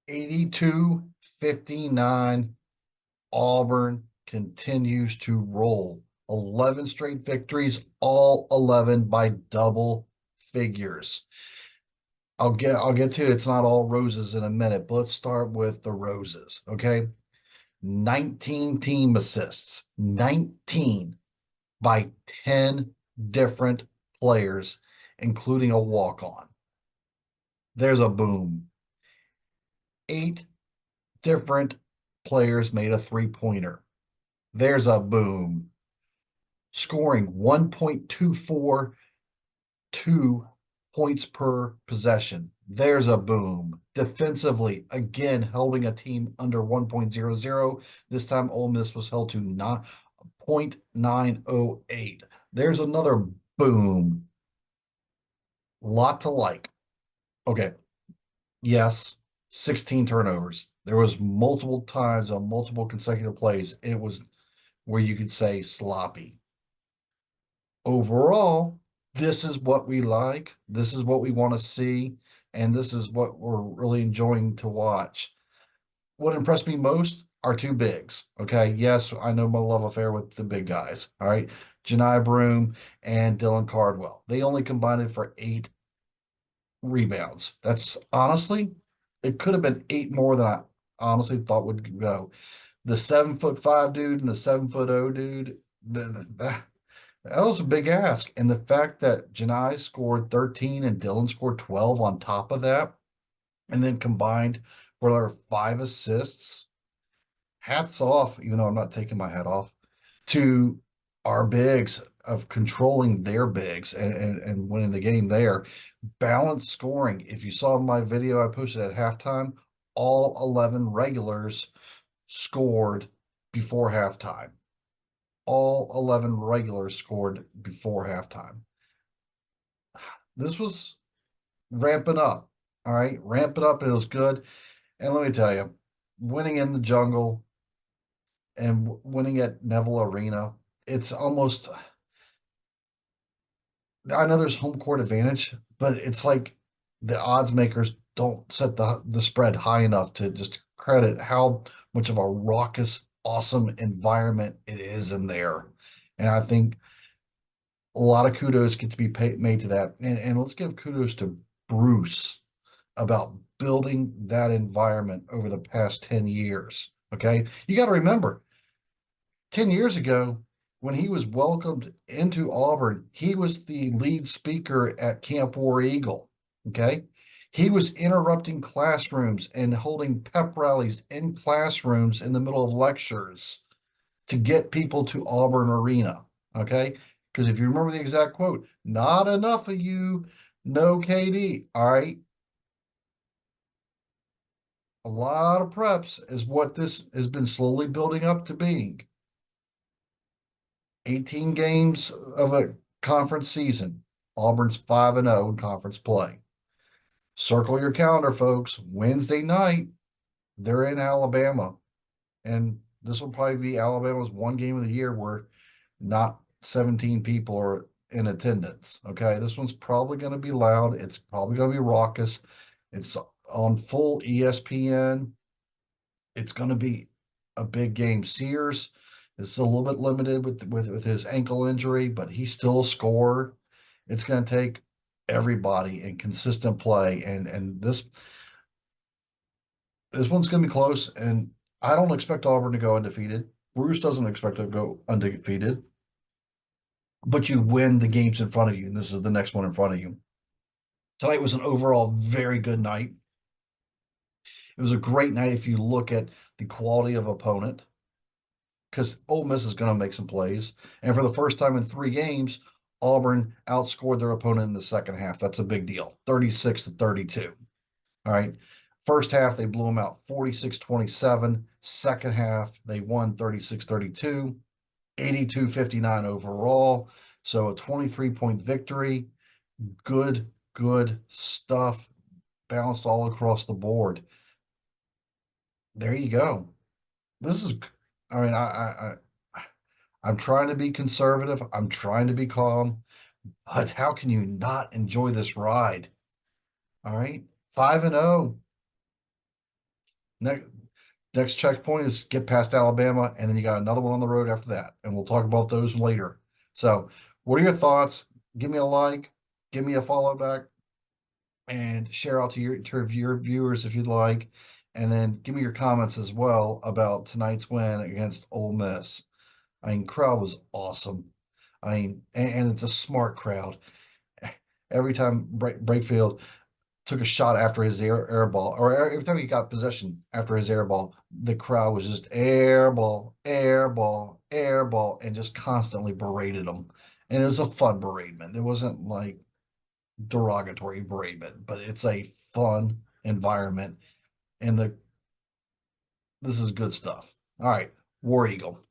82-59. Auburn continues to roll. 11 straight victories, all 11 by double figures. I'll get to it. It's not all roses in a minute, but let's start with the roses, okay? 19 team assists, 19 by 10 different players, including a walk-on. There's a boom. 8 different players made a three-pointer. There's a boom. Scoring 1.242 points per possession. There's a boom. Defensively, again, holding a team under 1.00. This time, Ole Miss was held to 0.908. There's another boom. Lot to like. Okay. Yes, 16 turnovers. There was multiple times on multiple consecutive plays. It was where you could say sloppy. Overall, this is what we like. This is what we want to see. And this is what we're really enjoying to watch. What impressed me most are two bigs. Okay. Yes, I know my love affair with the big guys. All right. Janai Broome and Dylan Cardwell. They only combined for 8 rebounds. That's honestly, it could have been 8 more than I honestly thought would go. The 7'5" dude and the 7'0" dude, that was a big ask. And the fact that Janai scored 13 and Dylan scored 12 on top of that, and then combined for their 5 assists, hats off, even though I'm not taking my hat off, to our bigs of controlling their bigs and winning the game there. Balanced scoring. If you saw my video I posted at halftime, all 11 regulars scored before halftime. All 11 regulars scored before halftime. This was ramping up. All right, ramping up. It was good. And let me tell you, winning in the jungle and winning at Neville Arena, it's almost, I know there's home court advantage, but it's like the odds makers don't set the spread high enough to just credit how much of a raucous, awesome environment it is in there. And I think a lot of kudos get to be made to that. And let's give kudos to Bruce about building that environment over the past 10 years. Okay. You got to remember, 10 years ago, when he was welcomed into Auburn, he was the lead speaker at Camp War Eagle. Okay. He was interrupting classrooms and holding pep rallies in classrooms in the middle of lectures to get people to Auburn Arena. Okay. Because if you remember the exact quote, not enough of you know KD. All right. A lot of preps is what this has been slowly building up to being. 18 games of a conference season. Auburn's 5-0 in conference play. Circle your calendar, folks. Wednesday night, they're in Alabama. And this will probably be Alabama's one game of the year where not 17 people are in attendance. Okay. This one's probably going to be loud. It's probably going to be raucous. It's on full ESPN. It's going to be a big game. Sears is a little bit limited with his ankle injury, but he's still a scorer. It's going to take everybody in consistent play, and this one's going to be close. And I don't expect Auburn to go undefeated. Bruce doesn't expect to go undefeated, but you win the games in front of you, and this is the next one in front of you. Tonight was an overall very good night. It was a great night if you look at the quality of opponent, because Ole Miss is going to make some plays. And for the first time in 3 games, Auburn outscored their opponent in the second half. That's a big deal, 36-32. All right. First half, they blew them out 46-27. Second half, they won 36-32, 82-59 overall. So a 23-point victory. Good stuff. Balanced all across the board. There you go. This is, I mean, I'm trying to be conservative. I'm trying to be calm, but how can you not enjoy this ride? All right. 5-0. Next next checkpoint is get past Alabama, and then you got another one on the road after that, and we'll talk about those later. So, what are your thoughts? Give me a like, give me a follow back, and share out to your viewers if you'd like, and then give me your comments as well about tonight's win against Ole Miss. I mean, crowd was awesome. I mean, and it's a smart crowd. Every time Brakefield took a shot after his air ball, or every time he got possession after his air ball, the crowd was just air ball, air ball, air ball, and just constantly berated him. And it was a fun beratement. It wasn't like derogatory beratement, but it's a fun environment. And this is good stuff. All right, War Eagle.